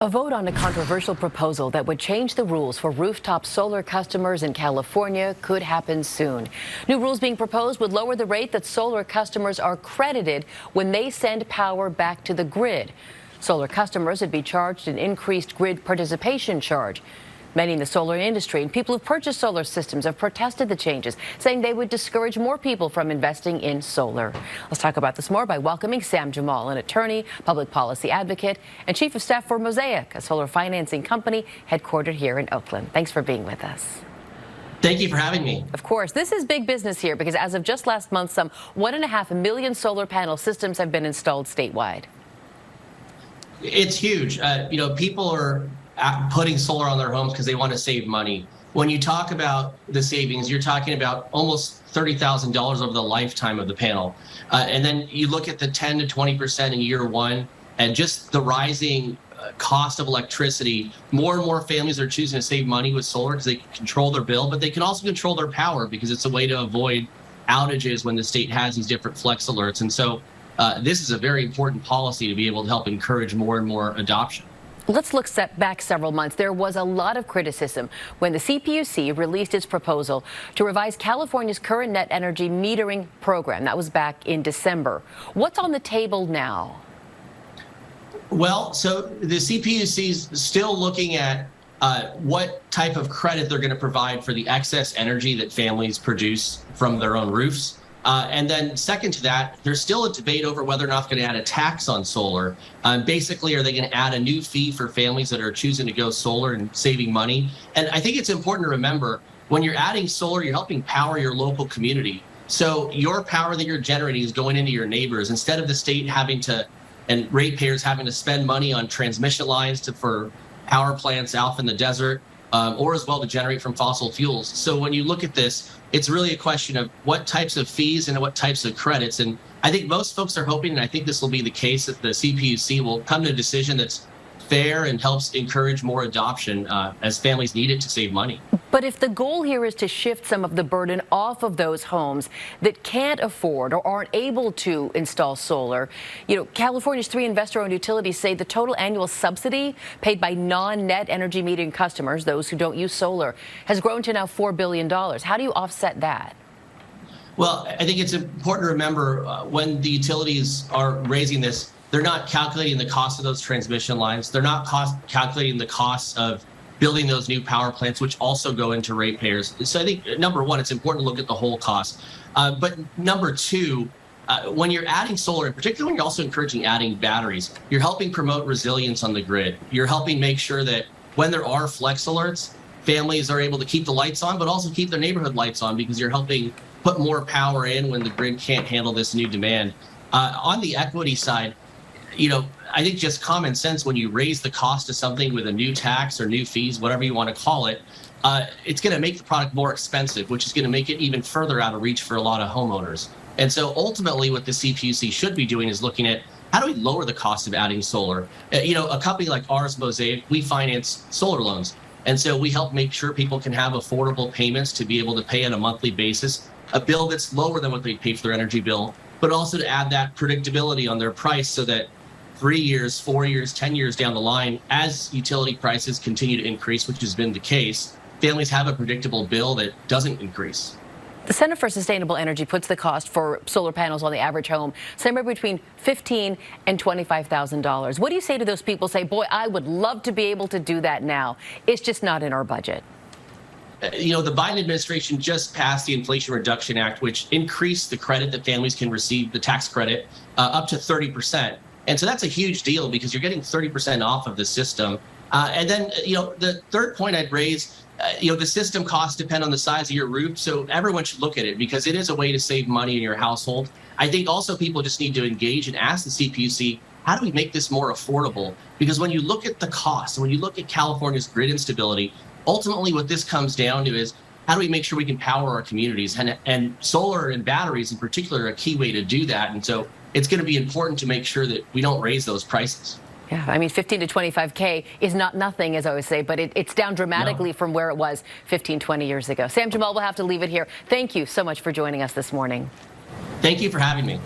A vote on a controversial proposal that would change the rules for rooftop solar customers in California could happen soon. New rules being proposed would lower the rate that solar customers are credited when they send power back to the grid. Solar customers would be charged an increased grid participation charge. Many in the solar industry and people who've purchased solar systems have protested the changes, saying they would discourage more people from investing in solar. Let's talk about this more by welcoming Sam Jammal, an attorney, public policy advocate, and Chief of Staff for Mosaic, a solar financing company headquartered here in Oakland. Thanks for being with us. Thank you for having me. Of course, this is big business here because as of just last month, some 1.5 million solar panel systems have been installed statewide. It's huge. People are putting solar on their homes because they want to save money. When you talk about the savings, you're talking about almost $30,000 over the lifetime of the panel. And then you look at the 10 to 20% in year one and just the rising cost of electricity. More and more families are choosing to save money with solar because they can control their bill, but they can also control their power because it's a way to avoid outages when the state has these different flex alerts. And so this is a very important policy to be able to help encourage more and more adoption. Let's look back several months. There was a lot of criticism when the CPUC released its proposal to revise California's current net energy metering program. That was back in December. What's on the table now? Well, so the CPUC is still looking at what type of credit they're going to provide for the excess energy that families produce from their own roofs. And then second to that, there's still a debate over whether or not they're going to add a tax on solar. Basically, are they going to add a new fee for families that are choosing to go solar and saving money? And I think it's important to remember, when you're adding solar, you're helping power your local community. So your power that you're generating is going into your neighbors instead of the state having to, and ratepayers having to spend money on transmission lines for power plants out in the desert. Or as well to generate from fossil fuels. So when you look at this, it's really a question of what types of fees and what types of credits. And I think most folks are hoping, and I think this will be the case, that the CPUC will come to a decision that's fair and helps encourage more adoption as families need it to save money. But if the goal here is to shift some of the burden off of those homes that can't afford or aren't able to install solar, California's 3 investor-owned utilities say the total annual subsidy paid by non-net energy metering customers, those who don't use solar, has grown to now $4 billion. How do you offset that? Well, I think it's important to remember when the utilities are raising this, they're not calculating the cost of those transmission lines. They're not calculating the costs of building those new power plants, which also go into ratepayers. So I think, number one, it's important to look at the whole cost. But number two, when you're adding solar, in particular, when you're also encouraging adding batteries, you're helping promote resilience on the grid. You're helping make sure that when there are flex alerts, families are able to keep the lights on, but also keep their neighborhood lights on because you're helping put more power in when the grid can't handle this new demand. On the equity side, I think just common sense, when you raise the cost of something with a new tax or new fees, whatever you want to call it, it's going to make the product more expensive, which is going to make it even further out of reach for a lot of homeowners. And so ultimately what the CPUC should be doing is looking at how do we lower the cost of adding solar? A company like ours, Mosaic, we finance solar loans. And so we help make sure people can have affordable payments to be able to pay on a monthly basis, a bill that's lower than what they pay for their energy bill, but also to add that predictability on their price so that 3 years, 4 years, 10 years down the line, as utility prices continue to increase, which has been the case, families have a predictable bill that doesn't increase. The Center for Sustainable Energy puts the cost for solar panels on the average home somewhere between $15,000 and $25,000. What do you say to those people who say, boy, I would love to be able to do that now. It's just not in our budget? The Biden administration just passed the Inflation Reduction Act, which increased the credit that families can receive, the tax credit, up to 30%. And so that's a huge deal because you're getting 30% off of the system. And then, the third point I'd raise, the system costs depend on the size of your roof. So everyone should look at it because it is a way to save money in your household. I think also people just need to engage and ask the CPUC, how do we make this more affordable? Because when you look at the cost, when you look at California's grid instability, ultimately what this comes down to is how do we make sure we can power our communities? And solar and batteries in particular are a key way to do that. And so it's going to be important to make sure that we don't raise those prices. Yeah, I mean, 15 to 25K is not nothing, as I always say, but it's down dramatically from where it was 15, 20 years ago. Sam Jammal, we'll have to leave it here. Thank you so much for joining us this morning. Thank you for having me.